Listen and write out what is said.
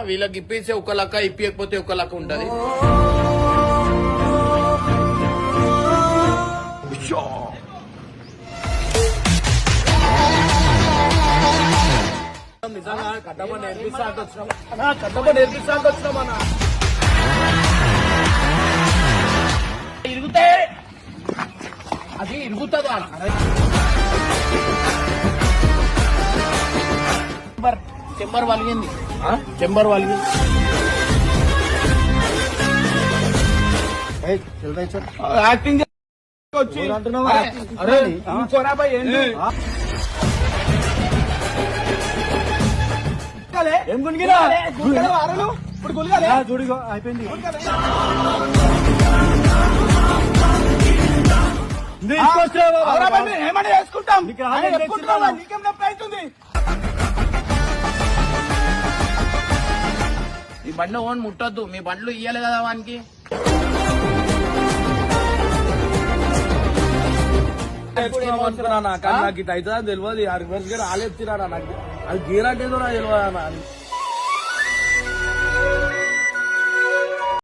వీళ్ళకి ఇప్పిస్తే ఒక లక్క, ఇప్పకపోతే ఒక లక్క ఉంటది. నిజంగా కట్టమని నేర్పిస్తానికి వచ్చినామన్నా. ఇరుగుతే అది ఇరుగుతుందా? చెంబర్ వలిగింది, చెంబర్ వలిగింది. యాక్టింగ్ వచ్చి ఏం గునిగిరా ఇప్పుడు గులిగాలే చూడిగో అయిపోయింది. ఏమని వేసుకుంటాం, నీకేం నొప్పి అవుతుంది? మీ బండ్లు ఓన్ ముట్టొద్దు, మీ బండ్లు ఇయ్యాలి కదా వానికి. నాకు ఇట్ అవుతుందా తెలియదు. రివర్స్ గేర్ ఆలేపుతున్నా నాకు, అది గేర్ అంటే తెలియదు.